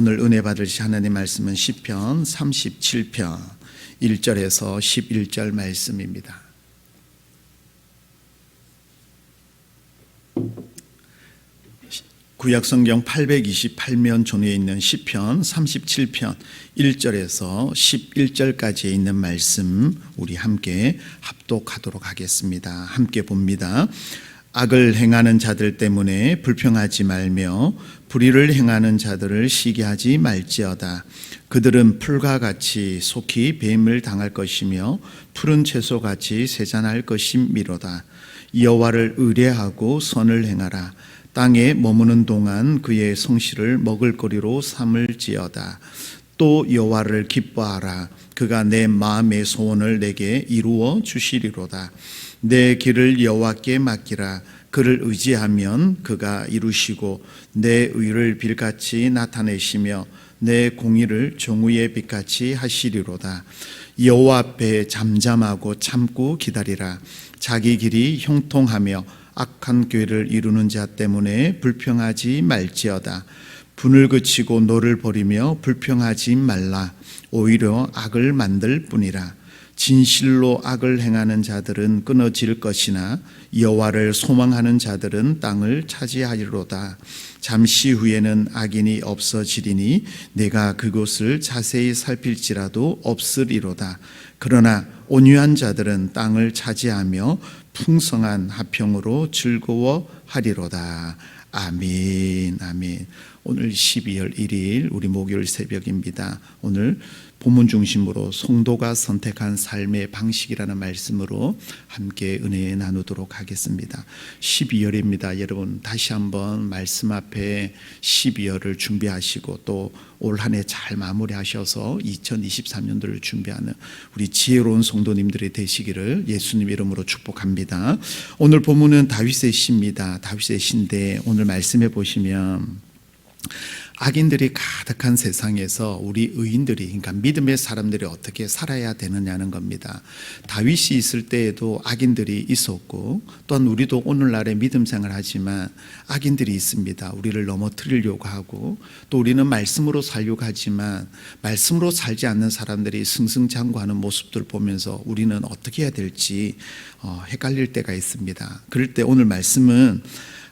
오늘 은혜 받으실 하나님 말씀은 시편 37편 1절에서 11절 말씀입니다. 구약성경 828면 존에 있는 시편 37편 1절에서 11절까지에 있는 말씀 우리 함께 합독하도록 하겠습니다. 함께 봅니다. 악을 행하는 자들 때문에 불평하지 말며 불의를 행하는 자들을 시기하지 말지어다. 그들은 풀과 같이 속히 뱀을 당할 것이며 푸른 채소같이 세잔할 것임이로다. 여호와를 의뢰하고 선을 행하라. 땅에 머무는 동안 그의 성실을 먹을거리로 삼을지어다. 또 여호와를 기뻐하라. 그가 내 마음의 소원을 내게 이루어 주시리로다. 내 길을 여호와께 맡기라. 그를 의지하면 그가 이루시고 내 의를 빌같이 나타내시며 내 공의를 정오의 빛같이 하시리로다. 여호와 앞에 잠잠하고 참고 기다리라. 자기 길이 형통하며 악한 꾀를 이루는 자 때문에 불평하지 말지어다. 분을 그치고 노를 버리며 불평하지 말라. 오히려 악을 만들 뿐이라. 진실로 악을 행하는 자들은 끊어질 것이나 여호와를 소망하는 자들은 땅을 차지하리로다. 잠시 후에는 악인이 없어지리니 내가 그곳을 자세히 살필지라도 없으리로다. 그러나 온유한 자들은 땅을 차지하며 풍성한 화평으로 즐거워하리로다. 아멘. 아멘. 오늘 12월 1일 우리 목요일 새벽입니다. 오늘 본문 중심으로 성도가 선택한 삶의 방식이라는 말씀으로 함께 은혜 나누도록 하겠습니다. 12월입니다. 여러분 다시 한번 말씀 앞에 12월을 준비하시고 또 올 한 해 잘 마무리하셔서 2023년도를 준비하는 우리 지혜로운 성도님들이 되시기를 예수님 이름으로 축복합니다. 오늘 본문은 다윗의 시입니다. 다윗의 시인데 오늘 말씀해 보시면 악인들이 가득한 세상에서 우리 의인들이, 그러니까 믿음의 사람들이 어떻게 살아야 되느냐는 겁니다. 다윗이 있을 때에도 악인들이 있었고 또한 우리도 오늘날에 믿음 생활하지만 악인들이 있습니다. 우리를 넘어뜨리려고 하고 또 우리는 말씀으로 살려고 하지만 말씀으로 살지 않는 사람들이 승승장구하는 모습들을 보면서 우리는 어떻게 해야 될지 헷갈릴 때가 있습니다. 그럴 때 오늘 말씀은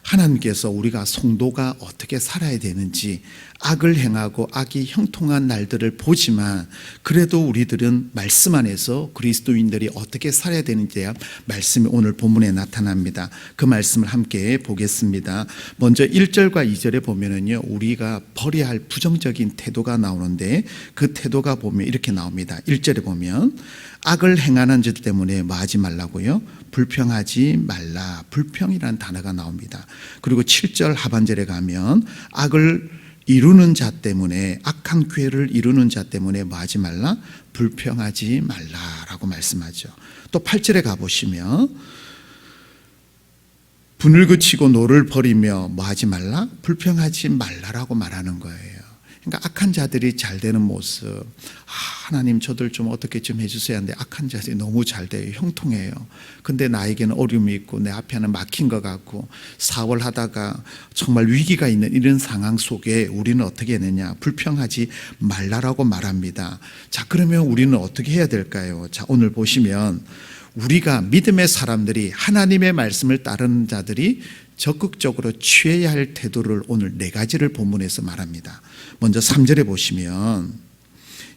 하나님께서 우리가 성도가 어떻게 살아야 되는지, 악을 행하고 악이 형통한 날들을 보지만 그래도 우리들은 말씀 안에서 그리스도인들이 어떻게 살아야 되는지야 말씀이 오늘 본문에 나타납니다. 그 말씀을 함께 보겠습니다. 먼저 1절과 2절에 보면은요, 우리가 버려야 할 부정적인 태도가 나오는데 그 태도가 보면 이렇게 나옵니다. 1절에 보면 악을 행하는 자 때문에 뭐 하지 말라고요? 불평하지 말라. 불평이라는 단어가 나옵니다. 그리고 7절 하반절에 가면 악을 이루는 자 때문에, 악한 꾀를 이루는 자 때문에 뭐 하지 말라? 불평하지 말라라고 말씀하죠. 또 8절에 가보시면 분을 그치고 노를 버리며 뭐 하지 말라? 불평하지 말라라고 말하는 거예요. 그러니까 악한 자들이 잘 되는 모습, 하나님 저들 좀 어떻게 좀 해주셔야 하는데 악한 자들이 너무 잘 돼요. 형통해요. 근데 나에게는 어려움이 있고 내 앞에 하나 막힌 것 같고 사월하다가 정말 위기가 있는 이런 상황 속에 우리는 어떻게 했느냐? 불평하지 말라라고 말합니다. 자, 그러면 우리는 어떻게 해야 될까요? 자, 오늘 보시면 우리가 믿음의 사람들이, 하나님의 말씀을 따르는 자들이 적극적으로 취해야 할 태도를 오늘 4가지를 본문에서 말합니다. 먼저 3절에 보시면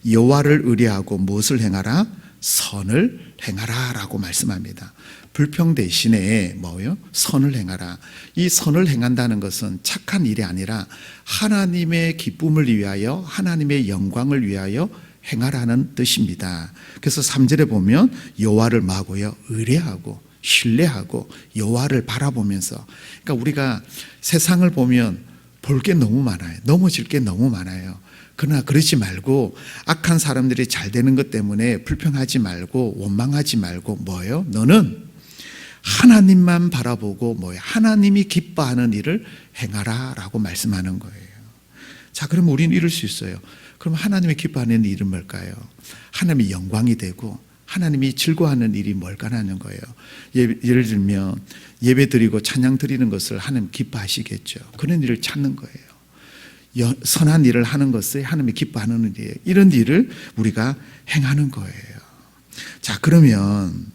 여호와를 의뢰하고 무엇을 행하라? 선을 행하라 라고 말씀합니다. 불평 대신에 뭐요? 선을 행하라. 이 선을 행한다는 것은 착한 일이 아니라 하나님의 기쁨을 위하여, 하나님의 영광을 위하여 행하라는 뜻입니다. 그래서 3절에 보면 여호와를 뭐하고요? 의뢰하고 신뢰하고 여호와를 바라보면서, 그러니까 우리가 세상을 보면 볼 게 너무 많아요. 넘어질 게 너무 많아요. 그러나 그러지 말고 악한 사람들이 잘 되는 것 때문에 불평하지 말고 원망하지 말고 뭐예요? 너는 하나님만 바라보고 뭐예요? 하나님이 기뻐하는 일을 행하라 라고 말씀하는 거예요. 자, 그럼 우리는 이럴 수 있어요. 그럼 하나님이 기뻐하는 일은 뭘까요? 하나님이 영광이 되고 하나님이 즐거워하는 일이 뭘까라는 거예요. 예를 들면 예배 드리고 찬양 드리는 것을 하나님 기뻐하시겠죠. 그런 일을 찾는 거예요. 선한 일을 하는 것을 하나님이 기뻐하는 일이에요. 이런 일을 우리가 행하는 거예요. 자, 그러면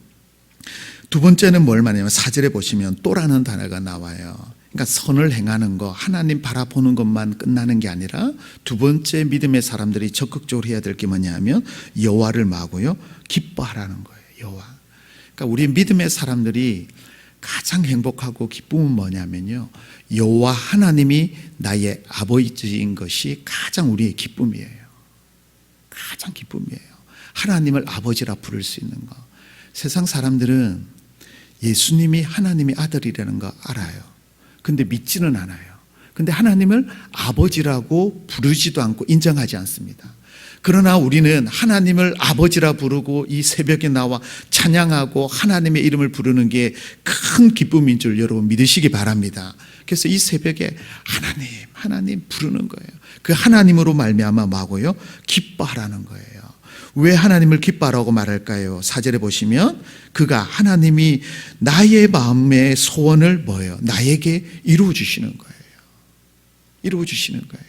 두 번째는 뭘 말하냐면 4절에 보시면 또라는 단어가 나와요. 그러니까 선을 행하는 거, 하나님 바라보는 것만 끝나는 게 아니라 두 번째 믿음의 사람들이 적극적으로 해야 될 게 뭐냐면 여호와를 뭐하고요? 기뻐하라는 거예요. 여호와. 그러니까 우리 믿음의 사람들이 가장 행복하고 기쁨은 뭐냐면요, 여호와 하나님이 나의 아버지인 것이 가장 우리의 기쁨이에요. 가장 기쁨이에요. 하나님을 아버지라 부를 수 있는 거. 세상 사람들은 예수님이 하나님의 아들이라는 거 알아요. 근데 믿지는 않아요. 근데 하나님을 아버지라고 부르지도 않고 인정하지 않습니다. 그러나 우리는 하나님을 아버지라 부르고 이 새벽에 나와 찬양하고 하나님의 이름을 부르는 게 큰 기쁨인 줄 여러분 믿으시기 바랍니다. 그래서 이 새벽에 하나님 부르는 거예요. 그 하나님으로 말미암아 뭐하고요? 기뻐하라는 거예요. 왜 하나님을 기뻐하라고 말할까요? 4절에 보시면 그가 하나님이 나의 마음의 소원을 뭐예요? 나에게 이루어 주시는 거예요. 이루어 주시는 거예요.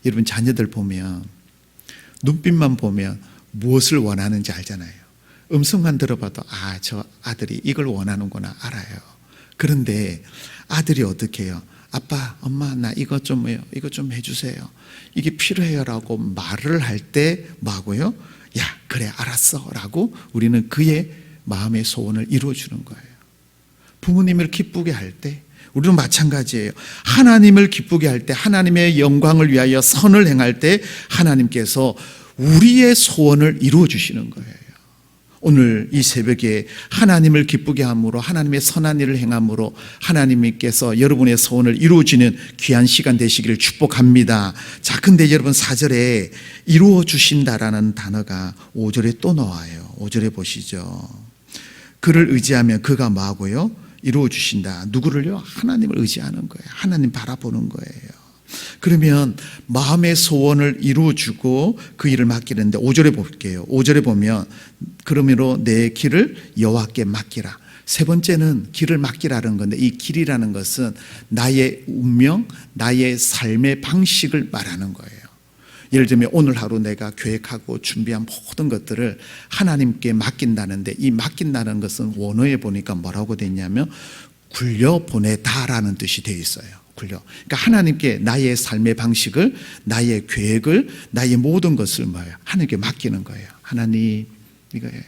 여러분 자녀들 보면 눈빛만 보면 무엇을 원하는지 알잖아요. 음성만 들어봐도 저 아들이 이걸 원하는구나 알아요. 그런데 아들이 어떻게 해요? 아빠, 엄마, 나 이거 좀 해주세요. 이게 필요해요라고 말을 할 때 뭐하고요? 야, 그래, 알았어 라고 우리는 그의 마음의 소원을 이루어주는 거예요. 부모님을 기쁘게 할 때 우리도 마찬가지예요. 하나님을 기쁘게 할 때, 하나님의 영광을 위하여 선을 행할 때 하나님께서 우리의 소원을 이루어 주시는 거예요. 오늘 이 새벽에 하나님을 기쁘게 함으로, 하나님의 선한 일을 행함으로 하나님께서 여러분의 소원을 이루어지는 귀한 시간 되시기를 축복합니다. 자, 근데 여러분 4절에 이루어 주신다라는 단어가 5절에 또 나와요. 5절에 보시죠. 그를 의지하면 그가 뭐하고요? 이루어 주신다. 누구를요? 하나님을 의지하는 거예요. 하나님 바라보는 거예요. 그러면 마음의 소원을 이루어주고 그 일을 맡기는데 5절에 볼게요. 5절에 보면 그러므로 내 길을 여호와께 맡기라. 세 번째는 길을 맡기라는 건데, 이 길이라는 것은 나의 운명, 나의 삶의 방식을 말하는 거예요. 예를 들면 오늘 하루 내가 계획하고 준비한 모든 것들을 하나님께 맡긴다는데, 이 맡긴다는 것은 원어에 보니까 뭐라고 되어 있냐면 굴려보내다라는 뜻이 되어 있어요. 그러니까 하나님께 나의 삶의 방식을, 나의 계획을, 나의 모든 것을 뭐예요? 하나님께 맡기는 거예요. 하나님, 이거예요.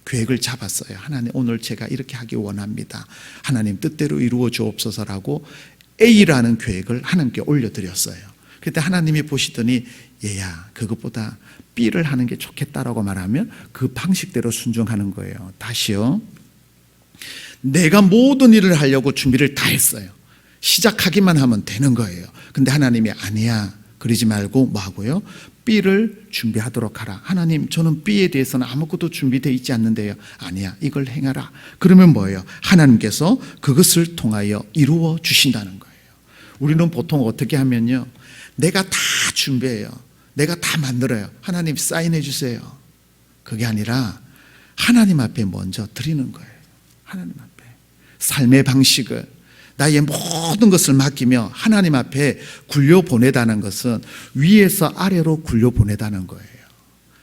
계획을 잡았어요. 하나님, 오늘 제가 이렇게 하기 원합니다. 하나님 뜻대로 이루어 주옵소서라고 A라는 계획을 하나님께 올려드렸어요. 그때 하나님이 보시더니 얘야, 그것보다 B를 하는 게 좋겠다라고 말하면 그 방식대로 순종하는 거예요. 다시요. 내가 모든 일을 하려고 준비를 다 했어요. 시작하기만 하면 되는 거예요. 근데 하나님이 아니야, 그러지 말고 뭐 하고요? B를 준비하도록 하라. 하나님, 저는 B에 대해서는 아무것도 준비되어 있지 않는데요. 아니야, 이걸 행하라. 그러면 뭐예요? 하나님께서 그것을 통하여 이루어 주신다는 거예요. 우리는 보통 어떻게 하면요, 내가 다 준비해요. 내가 다 만들어요. 하나님 사인해 주세요. 그게 아니라 하나님 앞에 먼저 드리는 거예요. 하나님 앞에 삶의 방식을, 나의 모든 것을 맡기며 하나님 앞에 굴려보내다는 것은 위에서 아래로 굴려보내다는 거예요.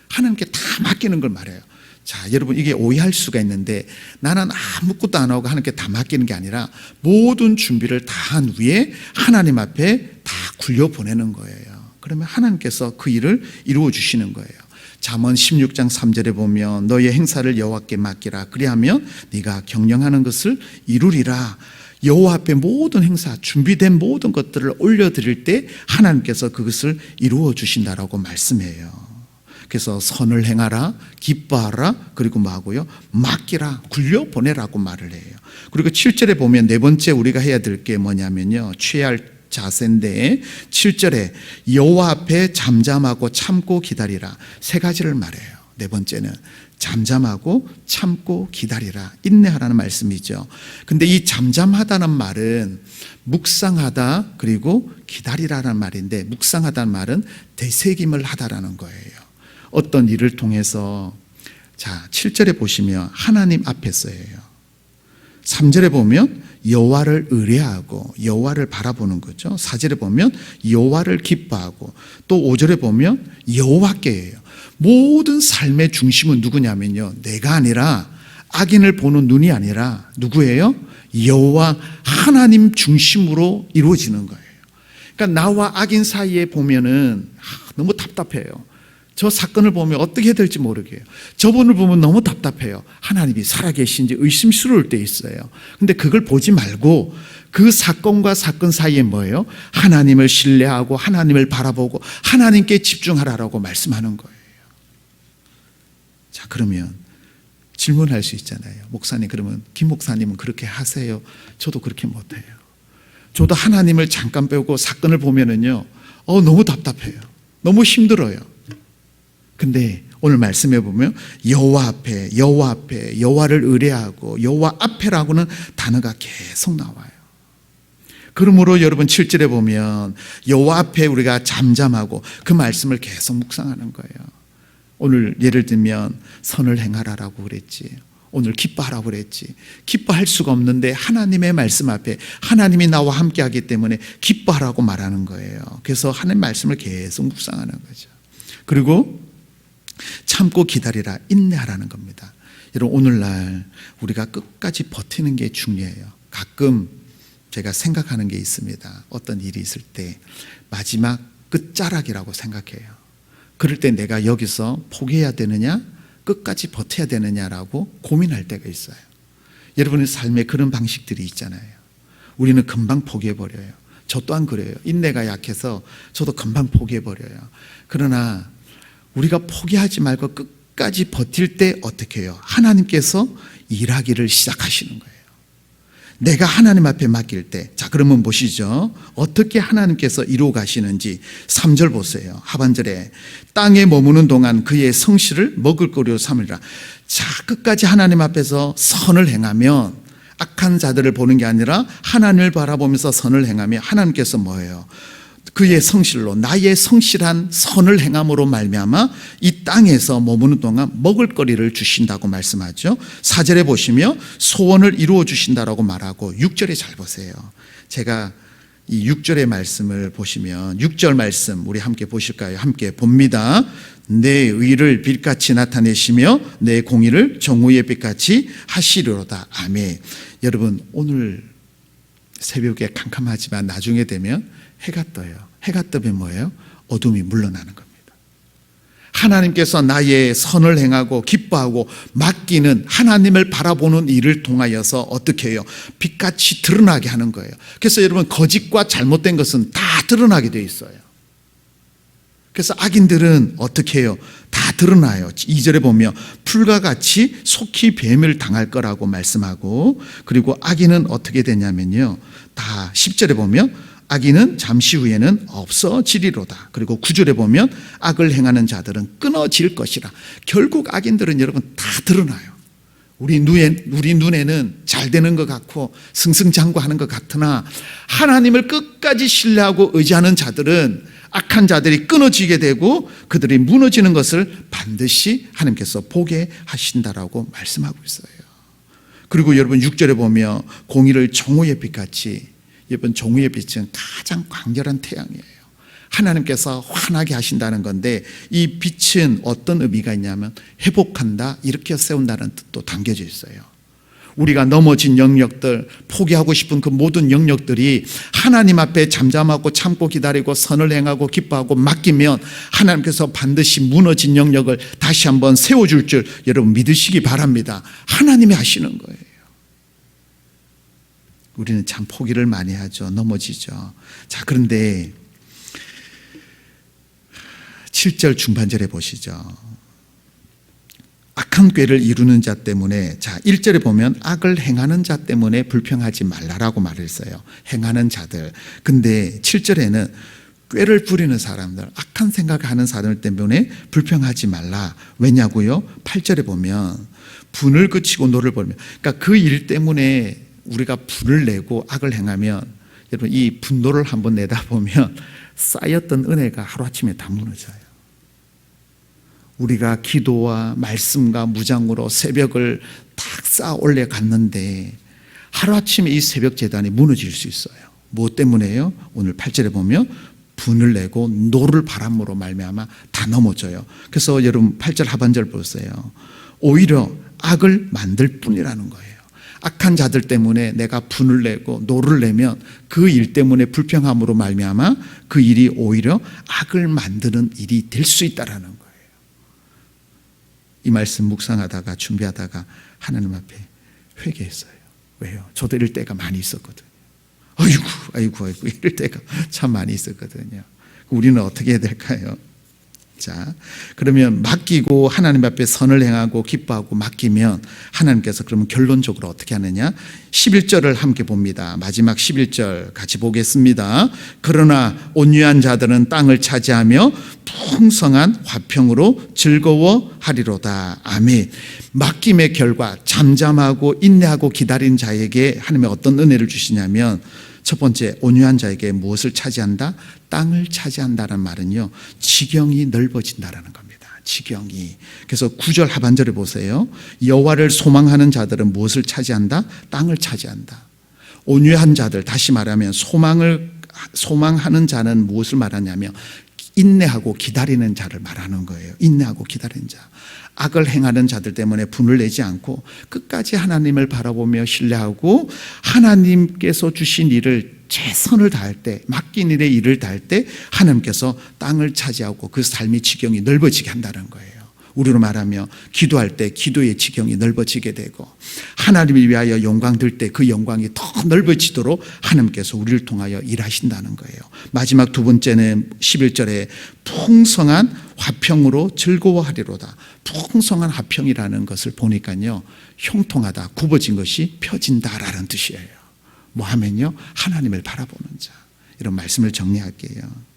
하나님께 다 맡기는 걸 말해요. 자, 여러분, 이게 오해할 수가 있는데, 나는 아무것도 안 하고 하나님께 다 맡기는 게 아니라 모든 준비를 다 한 후에 하나님 앞에 다 굴려보내는 거예요. 그러면 하나님께서 그 일을 이루어 주시는 거예요. 잠언 16장 3절에 보면 너의 행사를 여호와께 맡기라. 그리하면 네가 경영하는 것을 이루리라. 여호와 앞에 모든 행사, 준비된 모든 것들을 올려드릴 때 하나님께서 그것을 이루어 주신다라고 말씀해요. 그래서 선을 행하라, 기뻐하라, 그리고 뭐하고요? 맡기라, 굴려보내라고 말을 해요. 그리고 7절에 보면 네 번째 우리가 해야 될 게 뭐냐면요, 취할 자세인데 7절에 여호와 앞에 잠잠하고 참고 기다리라. 세 가지를 말해요. 네 번째는 잠잠하고 참고 기다리라, 인내하라는 말씀이죠. 근데 이 잠잠하다는 말은 묵상하다 그리고 기다리라는 말인데, 묵상하다는 말은 되새김을 하다라는 거예요. 어떤 일을 통해서, 자 7절에 보시면 하나님 앞에서예요. 3절에 보면 여호와를 의뢰하고 여호와를 바라보는 거죠. 4절에 보면 여호와를 기뻐하고 또 5절에 보면 여호와께예요. 모든 삶의 중심은 누구냐면요, 내가 아니라 악인을 보는 눈이 아니라 누구예요? 여호와 하나님 중심으로 이루어지는 거예요. 그러니까 나와 악인 사이에 보면은 너무 답답해요. 저 사건을 보면 어떻게 해야 될지 모르게요. 저분을 보면 너무 답답해요. 하나님이 살아계신지 의심스러울 때 있어요. 근데 그걸 보지 말고 그 사건과 사건 사이에 뭐예요? 하나님을 신뢰하고 하나님을 바라보고 하나님께 집중하라고 말씀하는 거예요. 자, 그러면 질문할 수 있잖아요. 목사님, 그러면 김 목사님은 그렇게 하세요? 저도 그렇게 못해요. 저도 하나님을 잠깐 빼고 사건을 보면은요, 너무 답답해요. 너무 힘들어요. 근데 오늘 말씀해 보면 여호와 앞에, 여호와 앞에, 여호와를 의뢰하고 여호와 앞에라고는 단어가 계속 나와요. 그러므로 여러분 7절에 보면 여호와 앞에 우리가 잠잠하고 그 말씀을 계속 묵상하는 거예요. 오늘 예를 들면 선을 행하라라고 그랬지, 오늘 기뻐하라고 그랬지. 기뻐할 수가 없는데 하나님의 말씀 앞에 하나님이 나와 함께 하기 때문에 기뻐하라고 말하는 거예요. 그래서 하나님의 말씀을 계속 묵상하는 거죠. 그리고 참고 기다리라, 인내하라는 겁니다. 여러분, 오늘날 우리가 끝까지 버티는 게 중요해요. 가끔 제가 생각하는 게 있습니다. 어떤 일이 있을 때 마지막 끝자락이라고 생각해요. 그럴 때 내가 여기서 포기해야 되느냐, 끝까지 버텨야 되느냐라고 고민할 때가 있어요. 여러분의 삶에 그런 방식들이 있잖아요. 우리는 금방 포기해버려요. 저 또한 그래요. 인내가 약해서 저도 금방 포기해버려요. 그러나 우리가 포기하지 말고 끝까지 버틸 때 어떻게 해요? 하나님께서 일하기를 시작하시는 거예요. 내가 하나님 앞에 맡길 때, 자, 그러면 보시죠. 어떻게 하나님께서 이루어 가시는지 3절 보세요. 하반절에 땅에 머무는 동안 그의 성실을 먹을거리로 삼으리라. 자, 끝까지 하나님 앞에서 선을 행하면, 악한 자들을 보는 게 아니라 하나님을 바라보면서 선을 행하면 하나님께서 뭐예요? 그의 성실로, 나의 성실한 선을 행함으로 말미암아 이 땅에서 머무는 동안 먹을거리를 주신다고 말씀하죠. 4절에 보시면 소원을 이루어 주신다라고 말하고 6절에 잘 보세요. 제가 이 6절의 말씀을 보시면 6절 말씀 우리 함께 보실까요? 함께 봅니다. 내 의를 빛같이 나타내시며 내 공의를 정오의 빛같이 하시리로다. 아멘. 여러분, 오늘 새벽에 캄캄하지만 나중에 되면 해가 떠요. 해가 뜨면 뭐예요? 어둠이 물러나는 겁니다. 하나님께서 나의 선을 행하고 기뻐하고 맡기는 하나님을 바라보는 일을 통하여서 어떻게 해요? 빛같이 드러나게 하는 거예요. 그래서 여러분, 거짓과 잘못된 것은 다 드러나게 되어 있어요. 그래서 악인들은 어떻게 해요? 다 드러나요. 2절에 보면 풀과 같이 속히 뱀을 당할 거라고 말씀하고, 그리고 악인은 어떻게 되냐면요, 다 10절에 보면 악인은 잠시 후에는 없어지리로다. 그리고 9절에 보면 악을 행하는 자들은 끊어질 것이라. 결국 악인들은 여러분 다 드러나요. 우리 눈에는 잘 되는 것 같고 승승장구하는 것 같으나 하나님을 끝까지 신뢰하고 의지하는 자들은 악한 자들이 끊어지게 되고 그들이 무너지는 것을 반드시 하나님께서 보게 하신다라고 말씀하고 있어요. 그리고 여러분 6절에 보면 공의를 정오의 빛같이, 여러분 정오의 빛은 가장 광렬한 태양이에요. 하나님께서 환하게 하신다는 건데 이 빛은 어떤 의미가 있냐면 회복한다, 일으켜 세운다는 뜻도 담겨져 있어요. 우리가 넘어진 영역들, 포기하고 싶은 그 모든 영역들이 하나님 앞에 잠잠하고 참고 기다리고 선을 행하고 기뻐하고 맡기면 하나님께서 반드시 무너진 영역을 다시 한번 세워줄 줄 여러분 믿으시기 바랍니다. 하나님이 하시는 거예요. 우리는 참 포기를 많이 하죠. 넘어지죠. 자, 그런데 7절 중반절에 보시죠. 악한 꾀를 이루는 자 때문에, 자 1절에 보면 악을 행하는 자 때문에 불평하지 말라라고 말했어요. 행하는 자들. 근데 7절에는 꾀를 부리는 사람들, 악한 생각하는 사람들 때문에 불평하지 말라. 왜냐고요? 8절에 보면 분을 그치고 노를 벌며, 그러니까 그 일 때문에 우리가 분을 내고 악을 행하면 여러분 이 분노를 한번 내다 보면 쌓였던 은혜가 하루아침에 다 무너져요. 우리가 기도와 말씀과 무장으로 새벽을 딱 쌓아 올려 갔는데 하루아침에 이 새벽 제단이 무너질 수 있어요. 무엇 때문에요? 오늘 8절에 보면 분을 내고 노를 바람으로 말미암아 다 넘어져요. 그래서 여러분 8절 하반절 보세요. 오히려 악을 만들 뿐이라는 거예요. 악한 자들 때문에 내가 분을 내고 노를 내면 그 일 때문에 불평함으로 말미암아 그 일이 오히려 악을 만드는 일이 될 수 있다라는 거예요. 이 말씀 묵상하다가 준비하다가 하나님 앞에 회개했어요. 왜요? 저도 이럴 때가 많이 있었거든요. 아이고 이럴 때가 참 많이 있었거든요. 우리는 어떻게 해야 될까요? 자, 그러면 맡기고 하나님 앞에 선을 행하고 기뻐하고 맡기면 하나님께서 그러면 결론적으로 어떻게 하느냐? 11절을 함께 봅니다. 마지막 11절 같이 보겠습니다. 그러나 온유한 자들은 땅을 차지하며 풍성한 화평으로 즐거워하리로다. 아멘. 맡김의 결과 잠잠하고 인내하고 기다린 자에게 하나님의 어떤 은혜를 주시냐면 첫 번째, 온유한 자에게 무엇을 차지한다? 땅을 차지한다는 말은요, 지경이 넓어진다라는 겁니다. 지경이. 그래서 9절 하반절에 보세요. 여호와를 소망하는 자들은 무엇을 차지한다? 땅을 차지한다. 온유한 자들, 다시 말하면 소망하는 자는 무엇을 말하냐면 인내하고 기다리는 자를 말하는 거예요. 인내하고 기다리는 자. 악을 행하는 자들 때문에 분을 내지 않고 끝까지 하나님을 바라보며 신뢰하고 하나님께서 주신 일을 최선을 다할 때, 맡긴 일에 일을 다할 때 하나님께서 땅을 차지하고 그 삶의 지경이 넓어지게 한다는 거예요. 우리로 말하며 기도할 때 기도의 지경이 넓어지게 되고 하나님을 위하여 영광 들 때 그 영광이 더 넓어지도록 하나님께서 우리를 통하여 일하신다는 거예요. 마지막 두 번째는 11절에 풍성한 화평으로 즐거워하리로다. 풍성한 화평이라는 것을 보니까요, 형통하다, 굽어진 것이 펴진다라는 뜻이에요. 뭐 하면요, 하나님을 바라보는 자. 이런 말씀을 정리할게요.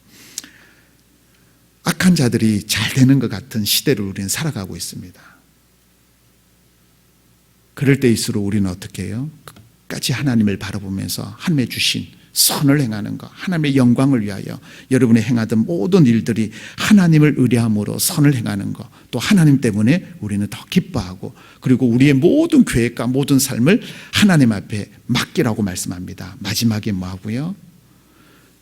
악한 자들이 잘 되는 것 같은 시대를 우리는 살아가고 있습니다. 그럴 때일수록 우리는 어떻게 해요? 끝까지 하나님을 바라보면서 하나님의 주신 선을 행하는 것, 하나님의 영광을 위하여 여러분이 행하던 모든 일들이 하나님을 의뢰함으로 선을 행하는 것, 또 하나님 때문에 우리는 더 기뻐하고, 그리고 우리의 모든 계획과 모든 삶을 하나님 앞에 맡기라고 말씀합니다. 마지막에 뭐하고요?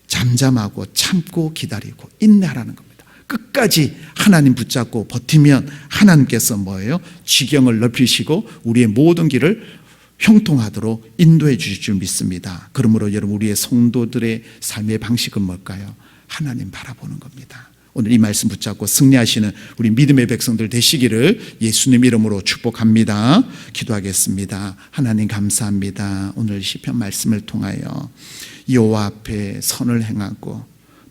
잠잠하고 참고 기다리고 인내하라는 겁니다. 끝까지 하나님 붙잡고 버티면 하나님께서 뭐예요? 지경을 넓히시고 우리의 모든 길을 형통하도록 인도해 주실 줄 믿습니다. 그러므로 여러분, 우리의 성도들의 삶의 방식은 뭘까요? 하나님 바라보는 겁니다. 오늘 이 말씀 붙잡고 승리하시는 우리 믿음의 백성들 되시기를 예수님 이름으로 축복합니다. 기도하겠습니다. 하나님 감사합니다. 오늘 시편 말씀을 통하여 여호와 앞에 선을 행하고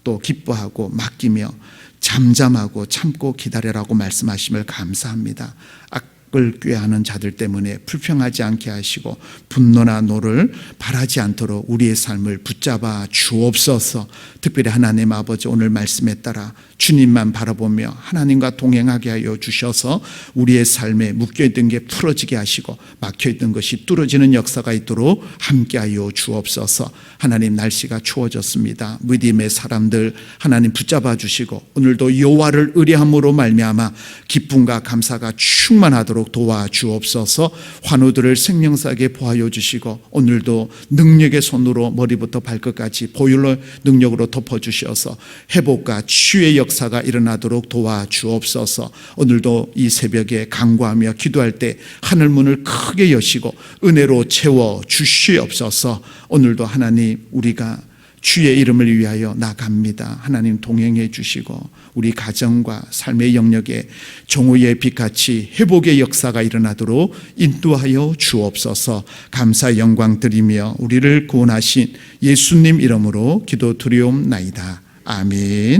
또 기뻐하고 맡기며 잠잠하고 참고 기다려라고 말씀하심을 감사합니다. 악을 꾀하는 자들 때문에 불평하지 않게 하시고 분노나 노를 바라지 않도록 우리의 삶을 붙잡아 주옵소서. 특별히 하나님 아버지, 오늘 말씀에 따라 주님만 바라보며 하나님과 동행하게 하여 주셔서 우리의 삶에 묶여있던 게 풀어지게 하시고 막혀있던 것이 뚫어지는 역사가 있도록 함께하여 주옵소서. 하나님, 날씨가 추워졌습니다. 믿음의 사람들 하나님 붙잡아 주시고 오늘도 여호와를 의뢰함으로 말미암아 기쁨과 감사가 충만하도록 도와주옵소서. 환우들을 생명사하게 보하여 주시고 오늘도 능력의 손으로 머리부터 발끝까지 보혈로 능력으로 덮어주셔서 회복과 치유의 역사가 일어나도록 도와주옵소서. 오늘도 이 새벽에 간구하며 기도할 때 하늘문을 크게 여시고 은혜로 채워 주시옵소서. 오늘도 하나님, 우리가 주의 이름을 위하여 나갑니다. 하나님 동행해 주시고 우리 가정과 삶의 영역에 정오의 빛같이 회복의 역사가 일어나도록 인도하여 주옵소서. 감사 영광 드리며 우리를 구원하신 예수님 이름으로 기도 드리옵나이다. 아멘.